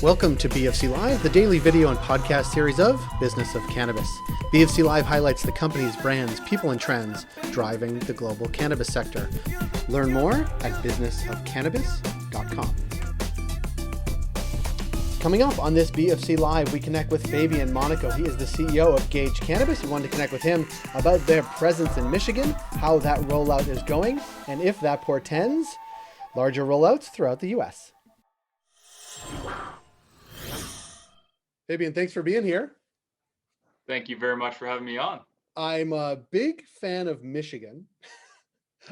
Welcome to BFC Live, the daily video and podcast series of Business of Cannabis. BFC Live highlights the companies, brands, people, and trends driving the global cannabis sector. Learn more at businessofcannabis.com. Coming up on this BFC Live, we connect with Fabian Monaco. He is the CEO of Gage Cannabis. We wanted to connect with him about their presence in Michigan, how that rollout is going, and if that portends larger rollouts throughout the U.S. Fabian, thanks for being here. Thank you very much for having me on. I'm a big fan of Michigan.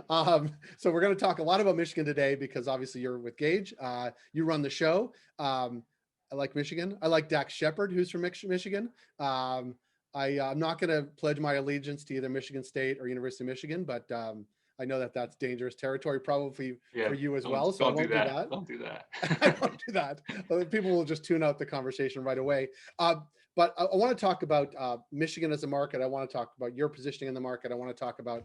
So we're going to talk a lot about Michigan today because obviously you're with Gage. You run the show. I like Michigan. I like Dax Shepard, who's from Michigan. I'm not going to pledge my allegiance to either Michigan State or University of Michigan, but I know that that's dangerous territory probably for you as well. So I won't do that. Don't do that. I won't do that. People will just tune out the conversation right away. But I want to talk about Michigan as a market. I want to talk about your positioning in the market. I want to talk about,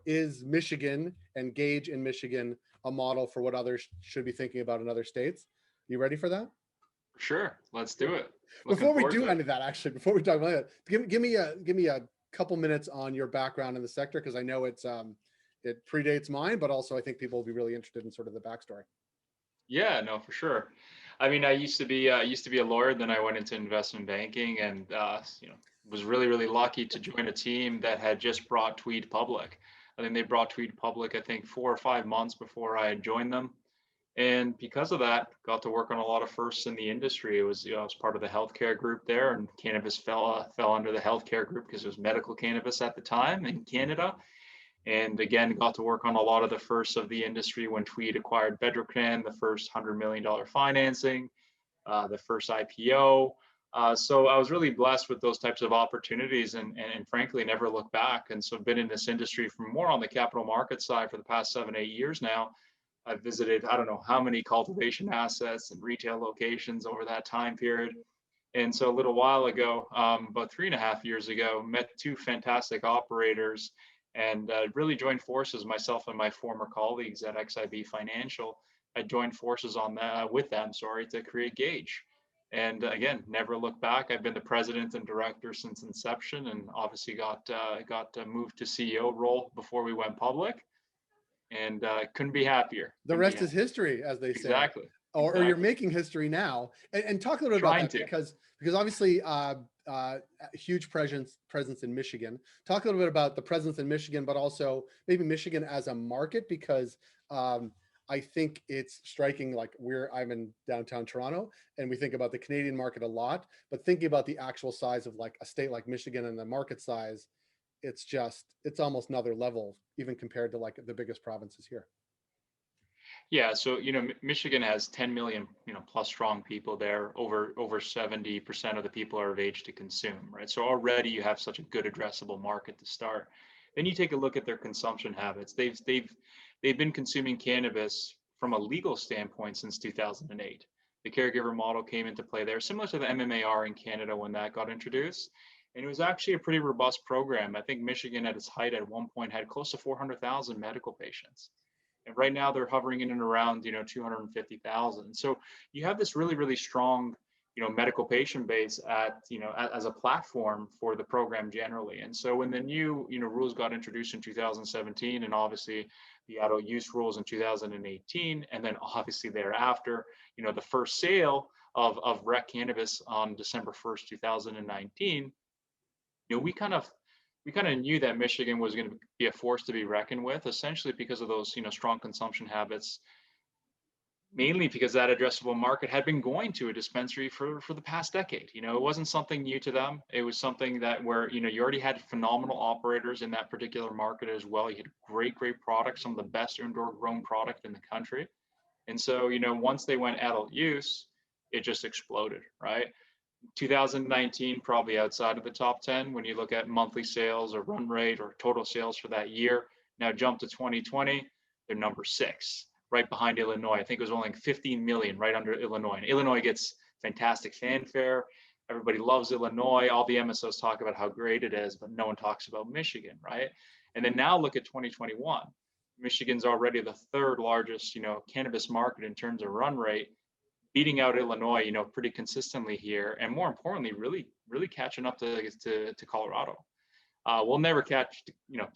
is Michigan and Gage in Michigan a model for what others should be thinking about in other states? You ready for that? Sure, let's do it. Before we do any of that, actually, before we talk about that, give me a couple minutes on your background in the sector, because I know it predates mine, but also I think people will be really interested in sort of the backstory. Yeah, no, for sure. I mean, I used to be a lawyer, then I went into investment banking, and was really lucky to join a team that had just brought Tweed public. I think they brought Tweed public, I think 4 or 5 months before I had joined them. And because of that, got to work on a lot of firsts in the industry. It was, I was part of the healthcare group there, and cannabis fell under the healthcare group because it was medical cannabis at the time in Canada. And again, got to work on a lot of the firsts of the industry when Tweed acquired Bedrocan, the first $100 million financing, the first IPO. So I was really blessed with those types of opportunities and frankly, never looked back. And so I've been in this industry from more on the capital market side for the past 7-8 years now. I've visited, I don't know how many cultivation assets and retail locations over that time period. And so a little while ago, about 3.5 years ago, met 2 fantastic operators and really joined forces, myself and my former colleagues at XIB Financial. I joined forces on that with them, to create Gage. And again, never looked back. I've been the president and director since inception, and obviously got moved to CEO role before we went public. And couldn't be happier. The rest is history, as they say. Exactly. Or you're making history now. And talk a little bit about that, because obviously huge presence in Michigan. Talk a little bit about the presence in Michigan, but also maybe Michigan as a market, because I think it's striking. Like I'm in downtown Toronto, and we think about the Canadian market a lot, but thinking about the actual size of like a state like Michigan and the market size, it's almost another level, even compared to like the biggest provinces here. Yeah, so Michigan has 10 million plus strong people there. Over 70% of the people are of age to consume, right? So already you have such a good addressable market to start. Then you take a look at their consumption habits. They've been consuming cannabis from a legal standpoint since 2008. The caregiver model came into play there, similar to the MMAR in Canada when that got introduced. And it was actually a pretty robust program. I think Michigan at its height at one point had close to 400,000 medical patients. And right now they're hovering in and around, 250,000. So you have this really strong, medical patient base as a platform for the program generally. And so when the new, rules got introduced in 2017, and obviously the adult use rules in 2018, and then obviously thereafter, the first sale of rec cannabis on December 1st, 2019, we kind of knew that Michigan was going to be a force to be reckoned with, essentially because of those, strong consumption habits, mainly because that addressable market had been going to a dispensary for the past decade. It wasn't something new to them. It was something that where, you already had phenomenal operators in that particular market as well. You had great products, some of the best indoor grown product in the country. And so, once they went adult use, it just exploded, right? 2019, probably outside of the top 10 when you look at monthly sales or run rate or total sales for that year. Now jump to 2020, they're number 6, right behind Illinois. I think it was only 15 million, right under Illinois. And Illinois gets fantastic fanfare. Everybody loves Illinois. All the MSOs talk about how great it is, but no one talks about Michigan, right? And then now look at 2021. Michigan's already the 3rd largest, cannabis market in terms of run rate. beating out Illinois, pretty consistently here, and more importantly, really catching up to Colorado. We'll never catch,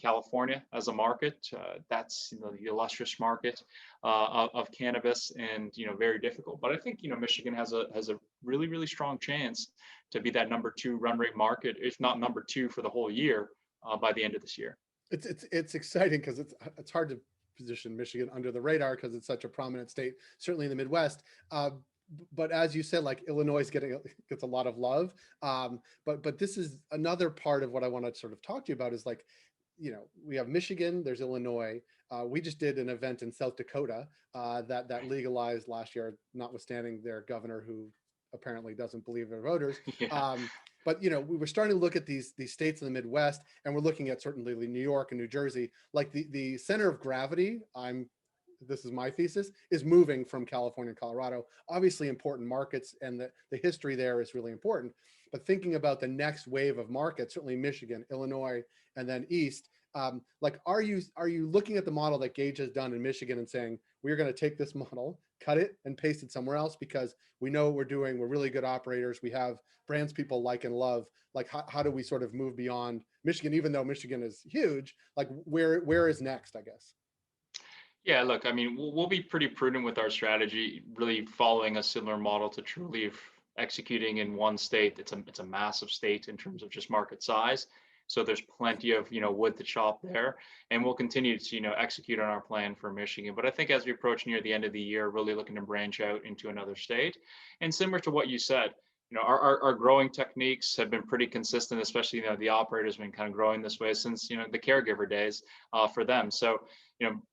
California as a market. That's the illustrious market of cannabis, and very difficult. But I think Michigan has a really strong chance to be that number 2 run rate market, if not number 2 for the whole year by the end of this year. It's exciting because it's hard to position Michigan under the radar because it's such a prominent state, certainly in the Midwest. But as you said, like Illinois gets a lot of love. But this is another part of what I want to sort of talk to you about is like, we have Michigan, there's Illinois. We just did an event in South Dakota that legalized last year, notwithstanding their governor who apparently doesn't believe their voters. Yeah. But we were starting to look at these states in the Midwest, and we're looking at certainly New York and New Jersey, like the center of gravity. This is my thesis, is moving from California and Colorado. Obviously important markets, and the history there is really important. But thinking about the next wave of markets, certainly Michigan, Illinois, and then East, like are you looking at the model that Gage has done in Michigan and saying, we're going to take this model, cut it, and paste it somewhere else because we know what we're doing, we're really good operators, we have brands people like and love. Like how do we sort of move beyond Michigan, even though Michigan is huge? Like where is next, I guess? Yeah, look, I mean, we'll be pretty prudent with our strategy, really following a similar model to Trulieve, executing in one state. It's a massive state in terms of just market size. So there's plenty of wood to chop there, and we'll continue to execute on our plan for Michigan. But I think as we approach near the end of the year, really looking to branch out into another state. And similar to what you said, our growing techniques have been pretty consistent, especially the operator's been kind of growing this way since the caregiver days for them. So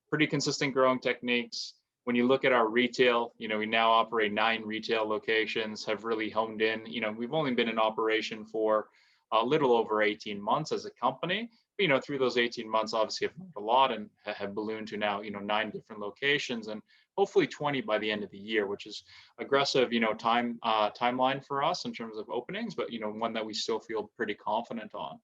pretty consistent growing techniques. When you look at our retail, we now operate 9 retail locations, have really honed in. We've only been in operation for a little over 18 months as a company. But, through those 18 months, obviously have learned a lot and have ballooned to now, 9 different locations, and hopefully 20 by the end of the year, which is aggressive, timeline for us in terms of openings, but, one that we still feel pretty confident on.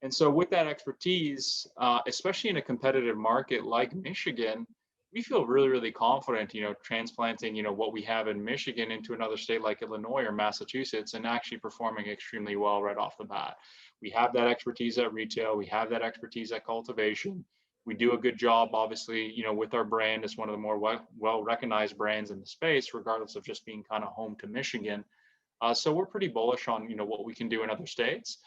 And so with that expertise, especially in a competitive market like Michigan, we feel really confident, transplanting, what we have in Michigan into another state like Illinois or Massachusetts and actually performing extremely well right off the bat. We have that expertise at retail. We have that expertise at cultivation. We do a good job, obviously, with our brand. It's one of the more well-recognized brands in the space, regardless of just being kind of home to Michigan. So we're pretty bullish on, what we can do in other states.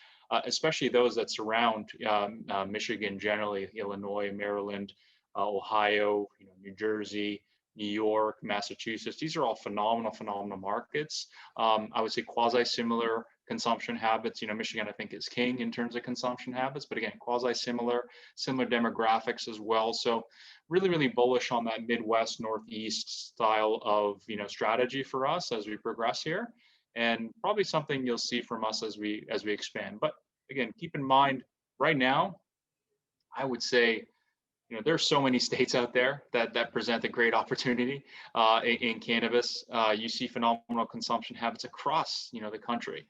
Especially those that surround Michigan generally, Illinois, Maryland, Ohio, New Jersey, New York, Massachusetts. These are all phenomenal markets. I would say quasi-similar consumption habits. Michigan, I think, is king in terms of consumption habits, but again, similar demographics as well. So really bullish on that Midwest, Northeast style of, strategy for us as we progress here. And probably something you'll see from us as we expand. But again, keep in mind, right now, I would say, there's so many states out there that present a great opportunity in cannabis. You see phenomenal consumption habits across, the country.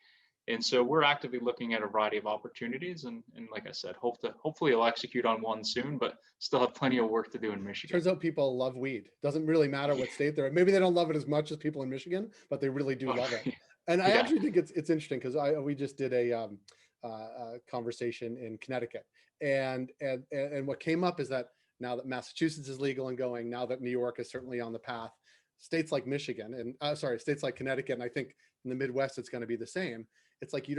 And so we're actively looking at a variety of opportunities. And like I said, hopefully I'll execute on one soon, but still have plenty of work to do in Michigan. Turns out people love weed. Doesn't really matter what state they're in. Maybe they don't love it as much as people in Michigan, but they really do love it. And I actually think it's interesting because we just did a conversation in Connecticut, and what came up is that now that Massachusetts is legal and going, now that New York is certainly on the path, states like Michigan and states like Connecticut, and I think in the Midwest it's going to be the same. It's like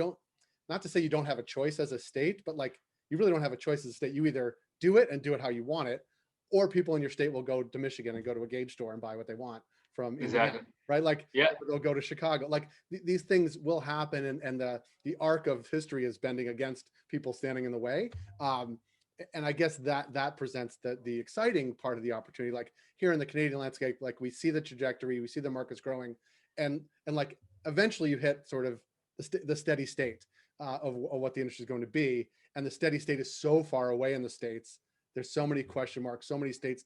not to say you don't have a choice as a state, but like you really don't have a choice as a state. You either do it and do it how you want it, or people in your state will go to Michigan and go to a Gage store and buy what they want from exactly Indiana, right? Like they'll go to Chicago. Like these things will happen, and the arc of history is bending against people standing in the way. And I guess that presents the exciting part of the opportunity. Like here in the Canadian landscape, like we see the trajectory, we see the markets growing, and like eventually you hit sort of the steady state of what the industry is going to be. And the steady state is so far away in the States. There's so many question marks, so many states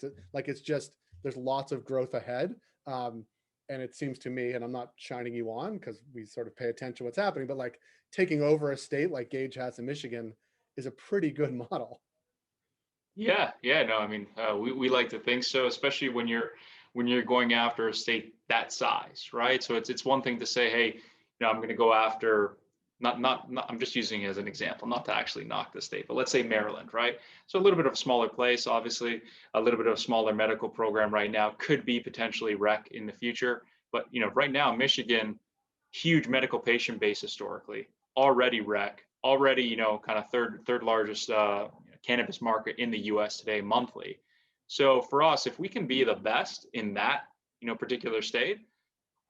there's lots of growth ahead. And it seems to me, and I'm not shining you on because we sort of pay attention to what's happening, but like taking over a state like Gage has in Michigan is a pretty good model. No, I mean, we like to think so, especially when you're when you're going after a state that size, right? So it's one thing to say, hey, I'm going to go after, not I'm just using it as an example, not to actually knock the state, but let's say Maryland, right? So a little bit of a smaller place, obviously, a little bit of a smaller medical program right now, could be potentially rec in the future. But right now, Michigan, huge medical patient base historically, already rec, already kind of third largest cannabis market in the U.S. today monthly. So for us, if we can be the best in that particular state,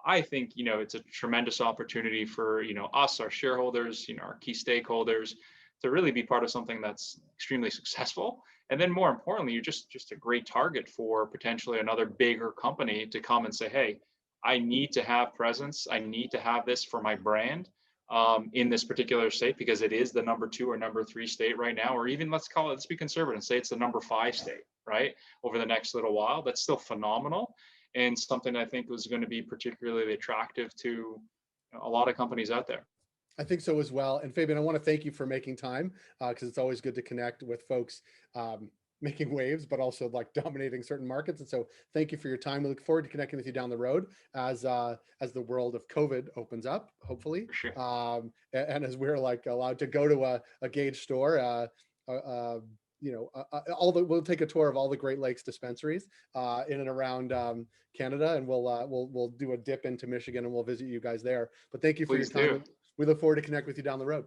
I think it's a tremendous opportunity for us, our shareholders, our key stakeholders, to really be part of something that's extremely successful. And then more importantly, you're just a great target for potentially another bigger company to come and say, hey, I need to have presence. I need to have this for my brand in this particular state, because it is the number 2 or number 3 state right now, or even let's be conservative and say it's the number 5 state, right? Over the next little while. That's still phenomenal, and something I think was going to be particularly attractive to a lot of companies out there. I think so as well. And Fabian, I want to thank you for making time, because it's always good to connect with folks making waves, but also like dominating certain markets. And so thank you for your time. We look forward to connecting with you down the road as the world of COVID opens up, hopefully. For sure. And as we're like allowed to go to a Gage store, we'll take a tour of all the Great Lakes dispensaries in and around Canada, and we'll do a dip into Michigan, and we'll visit you guys there. But thank you for your time. We look forward to connect with you down the road.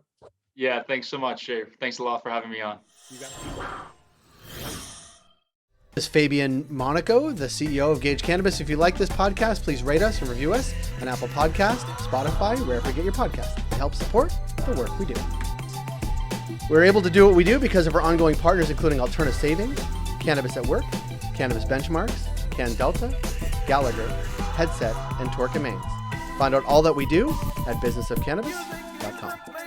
Yeah, thanks so much, Shay. Thanks a lot for having me on. You got it. This is Fabian Monaco, the CEO of Gage Cannabis. If you like this podcast, please rate us and review us on Apple Podcast, Spotify, wherever you get your podcast. It helps support the work we do. We're able to do what we do because of our ongoing partners, including Alterna Savings, Cannabis at Work, Cannabis Benchmarks, CanDelta, Gallagher, Headset, and Torque & Mains. Find out all that we do at businessofcannabis.com.